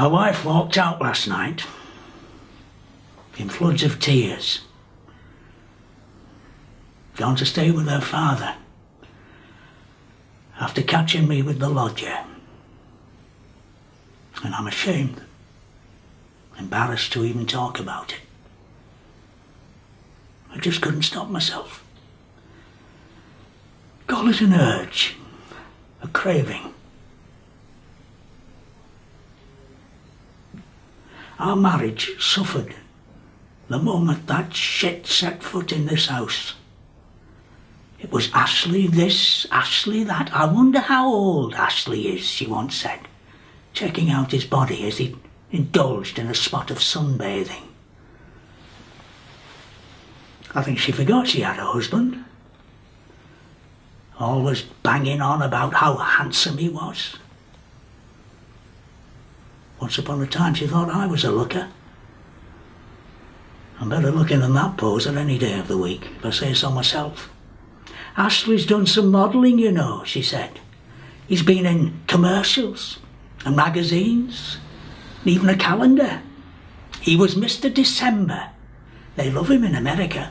My wife walked out last night in floods of tears, gone to stay with her father after catching me with the lodger. And I'm ashamed, embarrassed to even talk about it. I just couldn't stop myself. Call it an urge, a craving. Our marriage suffered the moment that shit set foot in this house. It was Ashley this, Ashley that. I wonder how old Ashley is, she once said, checking out his body as he indulged in a spot of sunbathing. I think she forgot she had a husband. Always banging on about how handsome he was. Once upon a time she thought I was a looker. I'm better looking than that poser any day of the week, if I say so myself. Ashley's done some modelling, you know, she said. He's been in commercials and magazines, and even a calendar. He was Mr. December. They love him in America.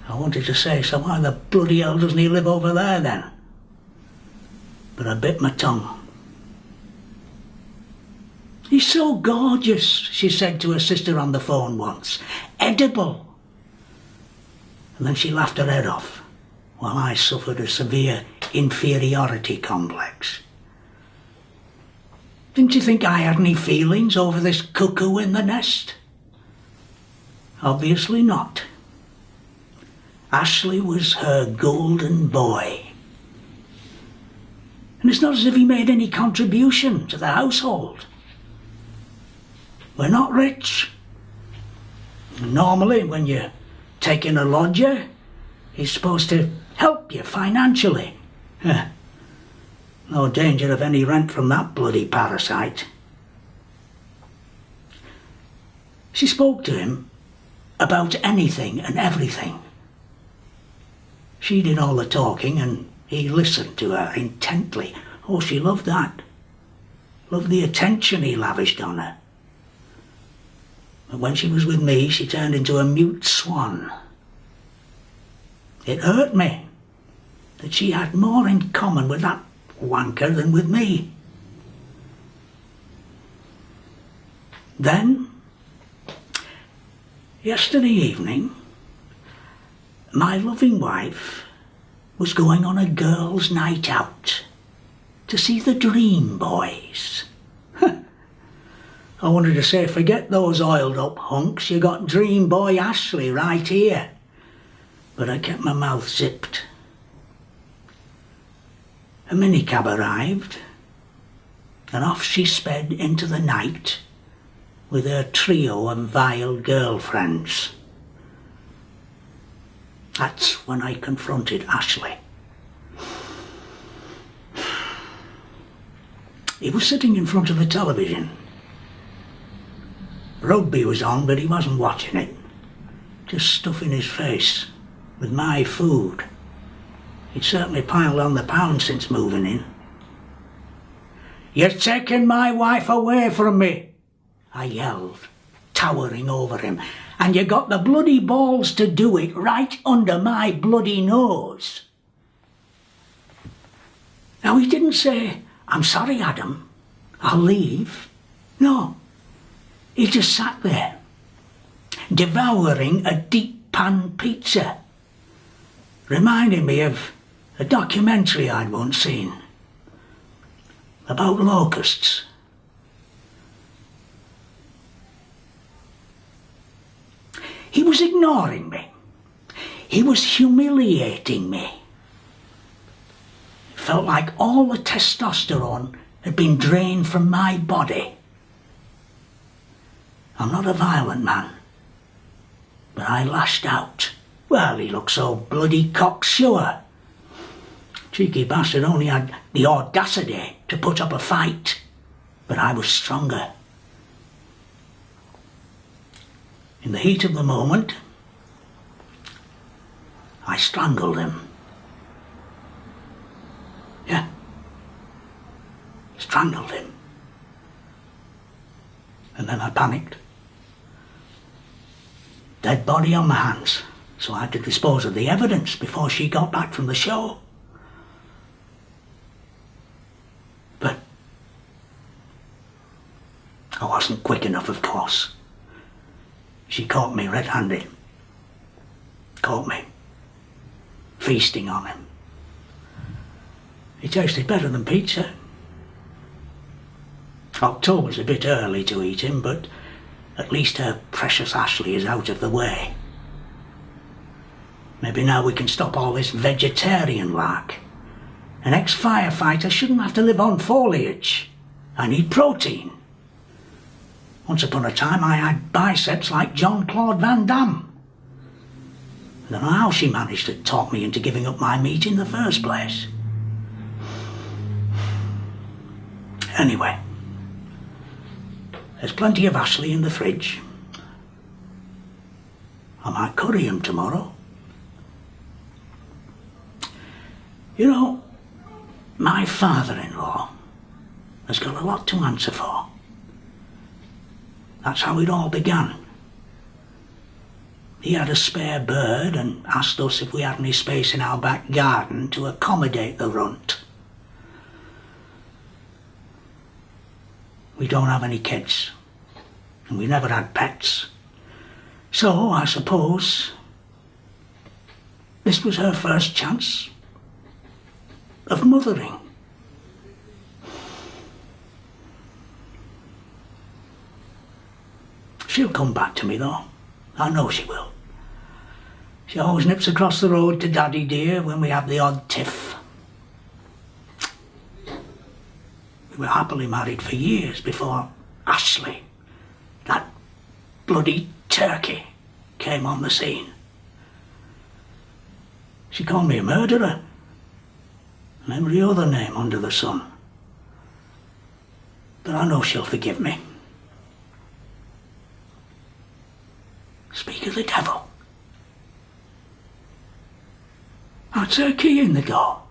I wanted to say, so why the bloody hell doesn't he live over there then? But I bit my tongue. He's so gorgeous, she said to her sister on the phone once. Edible. And then she laughed her head off, while I suffered a severe inferiority complex. Didn't you think I had any feelings over this cuckoo in the nest? Obviously not. Ashley was her golden boy. And it's not as if he made any contribution to the household. We're not rich. Normally, when you're taking a lodger, he's supposed to help you financially. No danger of any rent from that bloody parasite. She spoke to him about anything and everything. She did all the talking and he listened to her intently. Oh, she loved that. Loved the attention he lavished on her. But when she was with me, she turned into a mute swan. It hurt me that she had more in common with that wanker than with me. Then, yesterday evening, my loving wife was going on a girls' night out to see the Dream Boys. I wanted to say, forget those oiled up hunks, you got Dream Boy Ashley right here. But I kept my mouth zipped. A minicab arrived, and off she sped into the night with her trio of vile girlfriends. That's when I confronted Ashley. He was sitting in front of the television. Rugby was on, but he wasn't watching it. Just stuffing his face with my food. He'd certainly piled on the pounds since moving in. "You're taking my wife away from me," I yelled, towering over him. "And you got the bloody balls to do it right under my bloody nose." Now he didn't say, "I'm sorry, Adam, I'll leave." No. He just sat there, devouring a deep pan pizza, reminding me of a documentary I'd once seen about locusts. He was ignoring me. He was humiliating me. It felt like all the testosterone had been drained from my body. I'm not a violent man, but I lashed out. Well, he looked so bloody cocksure. Cheeky bastard only had the audacity to put up a fight, but I was stronger. In the heat of the moment, I strangled him. Yeah, strangled him. Then I panicked. Dead body on my hands, so I had to dispose of the evidence before she got back from the show. But I wasn't quick enough, of course. She caught me red-handed. Caught me feasting on him. He tasted better than pizza. October's a bit early to eat him, but at least her precious Ashley is out of the way. Maybe now we can stop all this vegetarian lark. An ex-firefighter shouldn't have to live on foliage. I need protein. Once upon a time I had biceps like Jean-Claude Van Damme. I don't know how she managed to talk me into giving up my meat in the first place. Anyway, there's plenty of Ashley in the fridge. I might curry him tomorrow. You know, my father-in-law has got a lot to answer for. That's how it all began. He had a spare bird and asked us if we had any space in our back garden to accommodate the runt. We don't have any kids, and we never had pets. So I suppose this was her first chance of mothering. She'll come back to me though. I know she will. She always nips across the road to Daddy dear when we have the odd tiff. We were happily married for years before Ashley, that bloody turkey, came on the scene. She called me a murderer, and every other name under the sun. But I know she'll forgive me. Speak of the devil. That's her key in the door.